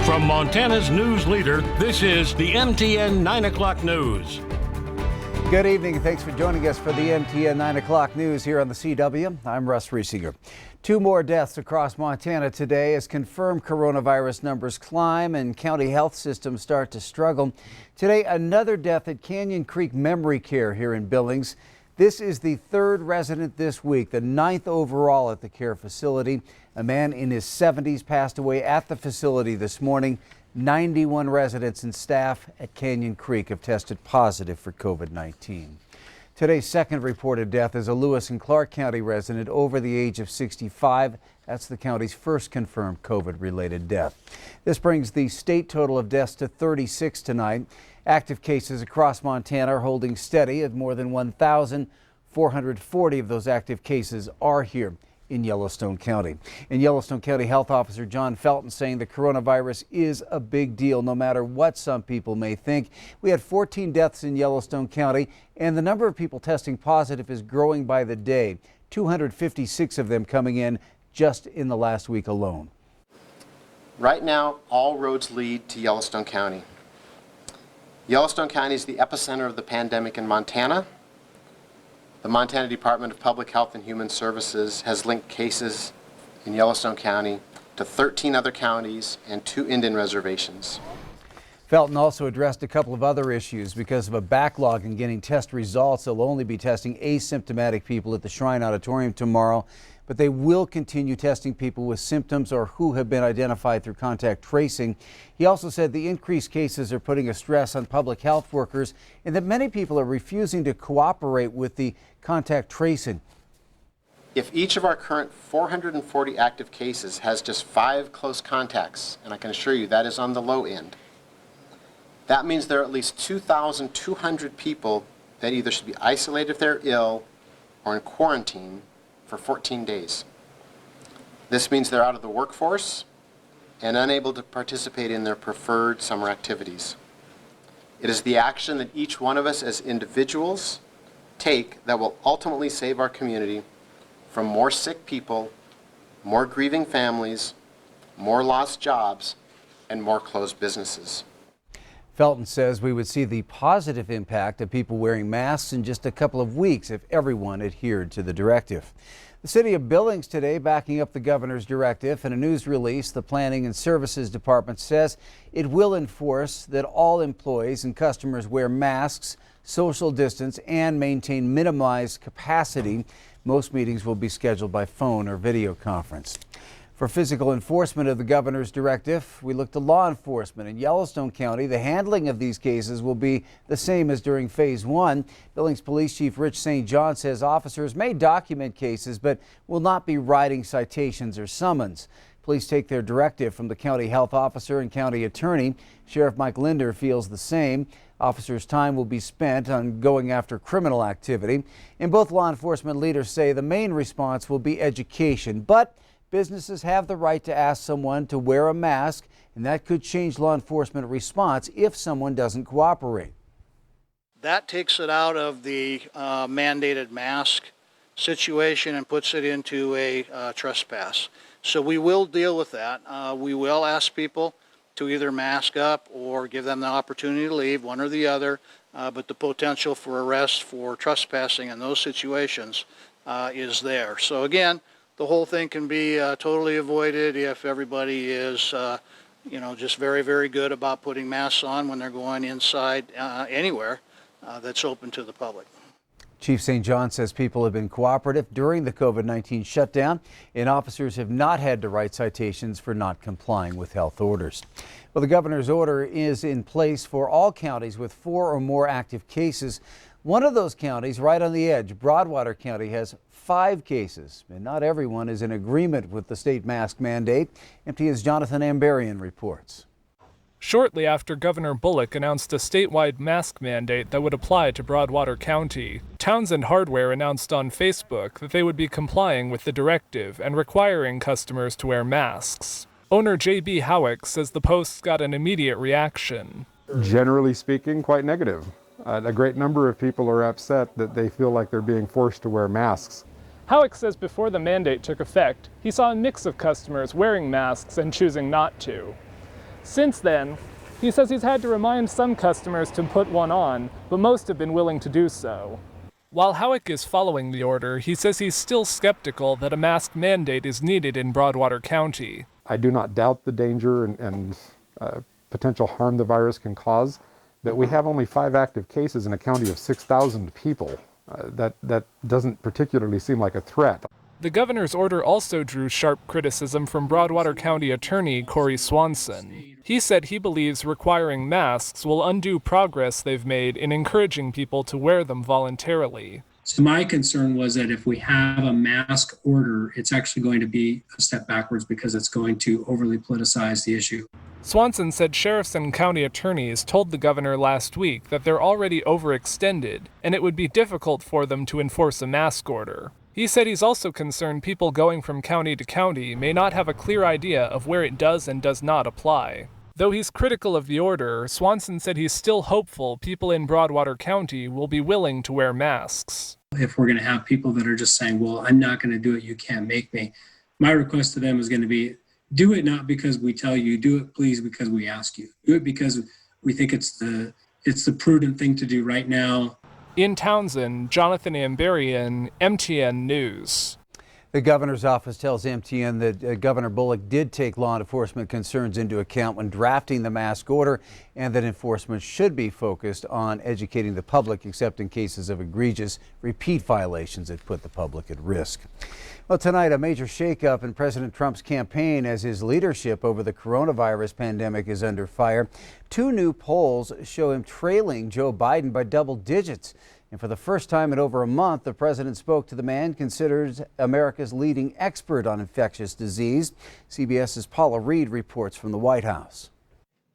From Montana's news leader, this is the MTN 9 o'clock news. Good evening and thanks for joining us for the MTN 9 o'clock news here on the CW. I'm Russ RIesinger. 2 more deaths across Montana today as confirmed coronavirus numbers climb and county health systems start to struggle. Today, another death at Canyon Creek Memory Care here in Billings. This is the 3rd resident this week, the 9th overall at the care facility. A man in his 70s passed away at the facility this morning. 91 residents and staff at Canyon Creek have tested positive for COVID-19. Today's second reported death is a Lewis and Clark County resident over the age of 65. That's the county's first confirmed COVID-related death. This brings the state total of deaths to 36 tonight. Active cases across Montana are holding steady at more than 1,440 of those active cases are here in Yellowstone County. And Yellowstone County Health Officer John Felton saying the coronavirus is a big deal, no matter what some people may think. We had 14 deaths in Yellowstone County, and the number of people testing positive is growing by the day. 256 of them coming in just in the last week alone. Right now, all roads lead to Yellowstone County. Yellowstone County is the epicenter of the pandemic in Montana. The Montana Department of Public Health and Human Services has linked cases in Yellowstone County to 13 other counties and 2 Indian reservations. Felton also addressed a couple of other issues. Because of a backlog in getting test results, they'll only be testing asymptomatic people at the Shrine Auditorium tomorrow, but they will continue testing people with symptoms or who have been identified through contact tracing. He also said the increased cases are putting a stress on public health workers and that many people are refusing to cooperate with the contact tracing. If each of our current 440 active cases has just 5 close contacts, and I can assure you that is on the low end, that means there are at least 2,200 people that either should be isolated if they're ill or in quarantine for 14 days. This means they're out of the workforce and unable to participate in their preferred summer activities. It is the action that each one of us as individuals take that will ultimately save our community from more sick people, more grieving families, more lost jobs, and more closed businesses. Felton says we would see the positive impact of people wearing masks in just a couple of weeks if everyone adhered to the directive. The city of Billings today backing up the governor's directive. In a news release, the Planning and Services Department says it will enforce that all employees and customers wear masks, social distance, and maintain minimized capacity. Most meetings will be scheduled by phone or video conference. For physical enforcement of the governor's directive, we look to law enforcement. In Yellowstone County, the handling of these cases will be the same as during Phase 1. Billings Police Chief Rich St. John says officers may document cases but will not be writing citations or summons. Police take their directive from the county health officer and county attorney. Sheriff Mike Linder feels the same. Officers' time will be spent on going after criminal activity. And both law enforcement leaders say the main response will be education, but businesses have the right to ask someone to wear a mask, and that could change law enforcement response if someone doesn't cooperate. That takes it out of the mandated mask situation and puts it into a trespass. So we will deal with that. We will ask people to either mask up or give them the opportunity to leave, one or the other, but the potential for arrest for trespassing in those situations is there. So again, the whole thing can be totally avoided if everybody is, just very, very good about putting masks on when they're going inside anywhere that's open to the public. Chief St. John says people have been cooperative during the COVID-19 shutdown, and officers have not had to write citations for not complying with health orders. Well, the governor's order is in place for all counties with 4 or more active cases. One of those counties right on the edge, Broadwater County, has 5 cases, and not everyone is in agreement with the state mask mandate. MTN's Jonathan Ambarian reports. Shortly after Governor Bullock announced a statewide mask mandate that would apply to Broadwater County, Townsend Hardware announced on Facebook that they would be complying with the directive and requiring customers to wear masks. Owner J.B. Howick says the posts got an immediate reaction. Generally speaking, quite negative. A great number of people are upset that they feel like they're being forced to wear masks. Howick says before the mandate took effect, he saw a mix of customers wearing masks and choosing not to. Since then, he says he's had to remind some customers to put one on, but most have been willing to do so. While Howick is following the order, he says he's still skeptical that a mask mandate is needed in Broadwater County. I do not doubt the danger and potential harm the virus can cause, but we have only 5 active cases in a county of 6,000 people. That doesn't particularly seem like a threat. The governor's order also drew sharp criticism from Broadwater County Attorney Corey Swanson. He said he believes requiring masks will undo progress they've made in encouraging people to wear them voluntarily. So my concern was that if we have a mask order, it's actually going to be a step backwards because it's going to overly politicize the issue. Swanson said sheriffs and county attorneys told the governor last week that they're already overextended and it would be difficult for them to enforce a mask order. He said he's also concerned people going from county to county may not have a clear idea of where it does and does not apply. Though he's critical of the order, Swanson said he's still hopeful people in Broadwater County will be willing to wear masks. If we're going to have people that are just saying, well, I'm not going to do it, you can't make me, my request to them is going to be, do it not because we tell you, do it please because we ask you. Do it because we think it's the prudent thing to do right now. In Townsend, Jonathan Ambarian, MTN News. The governor's office tells MTN that Governor Bullock did take law enforcement concerns into account when drafting the mask order and that enforcement should be focused on educating the public except in cases of egregious repeat violations that put the public at risk. Well, tonight, a major shakeup in President Trump's campaign as his leadership over the coronavirus pandemic is under fire. 2 new polls show him trailing Joe Biden by double digits. And for the first time in over a month, the president spoke to the man considered America's leading expert on infectious disease. CBS's Paula Reed reports from the White House.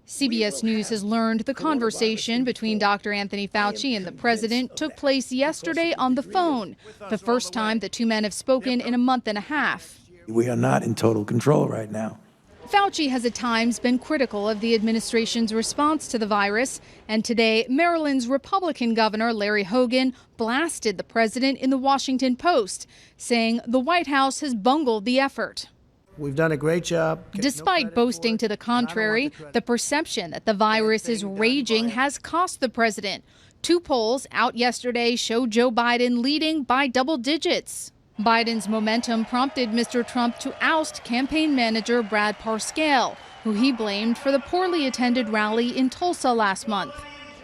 CBS News has learned the conversation between Dr. Anthony Fauci and the president took place yesterday on the phone, the first time the 2 men have spoken in a month and a half. We are not in total control right now. Fauci has at times been critical of the administration's response to the virus, and today Maryland's Republican Governor Larry Hogan blasted the president in the Washington Post, saying the White House has bungled the effort. We've done a great job. Despite boasting to the contrary, the perception that the virus is raging has cost the president. 2 polls out yesterday show Joe Biden leading by double digits. Biden's momentum prompted Mr. Trump to oust campaign manager Brad Parscale, who he blamed for the poorly attended rally in Tulsa last month.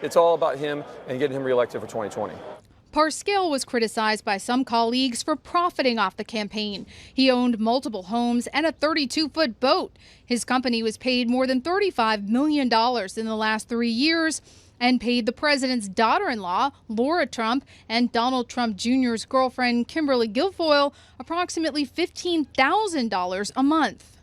It's all about him and getting him reelected for 2020. Parscale was criticized by some colleagues for profiting off the campaign. He owned multiple homes and a 32-foot boat. His company was paid more than $35 million in the last 3 years and paid the president's daughter-in-law, Laura Trump, and Donald Trump Jr.'s girlfriend, Kimberly Guilfoyle, approximately $15,000 a month.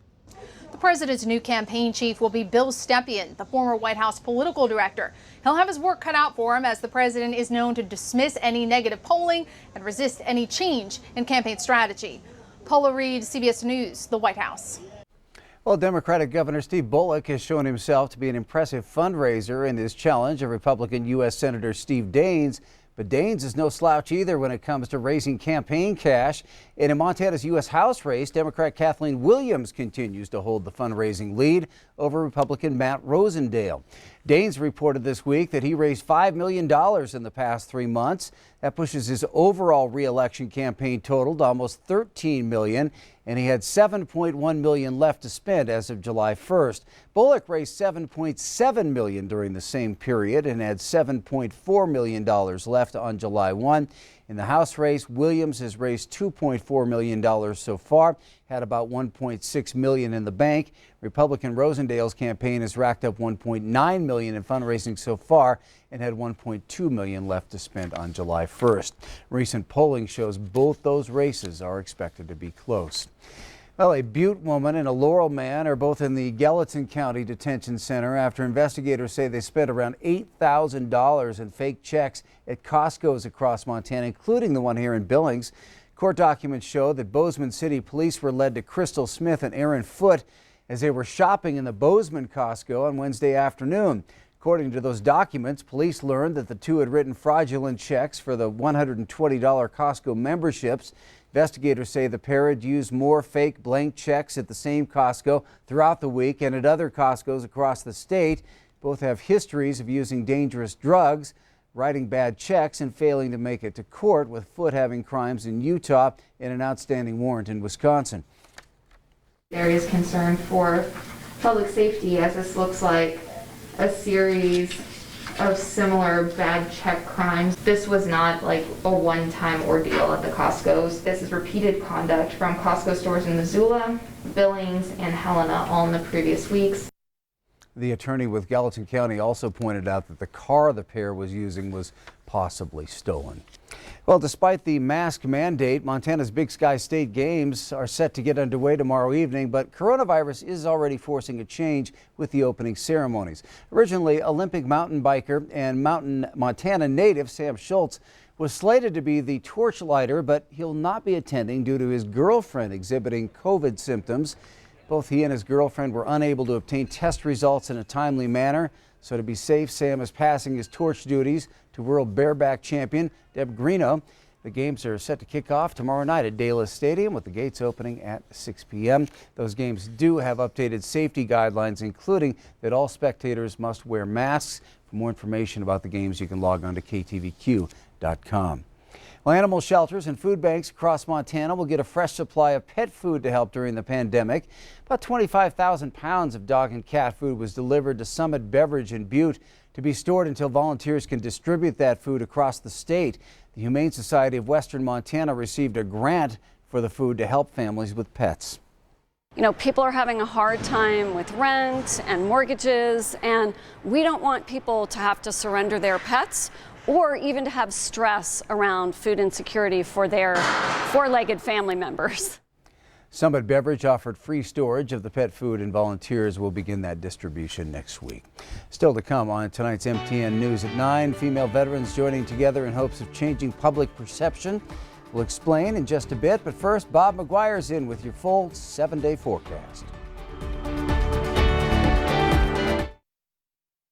The president's new campaign chief will be Bill Stepien, the former White House political director. He'll have his work cut out for him as the president is known to dismiss any negative polling and resist any change in campaign strategy. Paula Reed, CBS News, the White House. Well, Democratic Governor Steve Bullock has shown himself to be an impressive fundraiser in his challenge of Republican U.S. Senator Steve Daines. But Daines is no slouch either when it comes to raising campaign cash. And in Montana's U.S. House race, Democrat Kathleen Williams continues to hold the fundraising lead over Republican Matt Rosendale. Daines reported this week that he raised $5 million in the past 3 months. That pushes his overall re-election campaign total to almost $13 million, and he had $7.1 million left to spend as of July 1st. Bullock raised $7.7 million during the same period and had $7.4 million left on July 1. In the House race, Williams has raised $2.4 million so far, had about $1.6 million in the bank. Republican Rosendale's campaign has racked up $1.9 million in fundraising so far and had $1.2 million left to spend on July 1st. Recent polling shows both those races are expected to be close. Well, a Butte woman and a Laurel man are both in the Yellowstone County Detention Center after investigators say they spent around $8,000 in fake checks at Costco's across Montana, including the one here in Billings. Court documents show that Bozeman City police were led to Crystal Smith and Aaron Foote as they were shopping in the Bozeman Costco on Wednesday afternoon. According to those documents, police learned that the two had written fraudulent checks for the $120 Costco memberships. Investigators say the pair had used more fake blank checks at the same Costco throughout the week and at other Costcos across the state. Both have histories of using dangerous drugs, writing bad checks, and failing to make it to court, with Foote having crimes in Utah and an outstanding warrant in Wisconsin. There is concern for public safety, as this looks like a series of similar bad check crimes. This was not like a one-time ordeal at the Costco's. This is repeated conduct from Costco stores in Missoula, Billings, and Helena all in the previous weeks. The attorney with Yellowstone County also pointed out that the car the pair was using was possibly stolen. Well, despite the mask mandate, Montana's Big Sky State Games are set to get underway tomorrow evening, but coronavirus is already forcing a change with the opening ceremonies. Originally, Olympic mountain biker and Montana native Sam Schultz was slated to be the torchlighter, but he'll not be attending due to his girlfriend exhibiting COVID symptoms. Both he and his girlfriend were unable to obtain test results in a timely manner. So to be safe, Sam is passing his torch duties to world bareback champion Deb Greeno. The games are set to kick off tomorrow night at Dallas Stadium, with the gates opening at 6 p.m. Those games do have updated safety guidelines, including that all spectators must wear masks. For more information about the games, you can log on to ktvq.com. Well, animal shelters and food banks across Montana will get a fresh supply of pet food to help during the pandemic. About 25,000 pounds of dog and cat food was delivered to Summit Beverage in Butte to be stored until volunteers can distribute that food across the state. The Humane Society of Western Montana received a grant for the food to help families with pets. You know, people are having a hard time with rent and mortgages, and we don't want people to have to surrender their pets or even to have stress around food insecurity for their four-legged family members. Summit Beverage offered free storage of the pet food, and volunteers will begin that distribution next week. Still to come on tonight's MTN News at 9, female veterans joining together in hopes of changing public perception. We'll explain in just a bit, but first, Bob McGuire's in with your full 7-day forecast.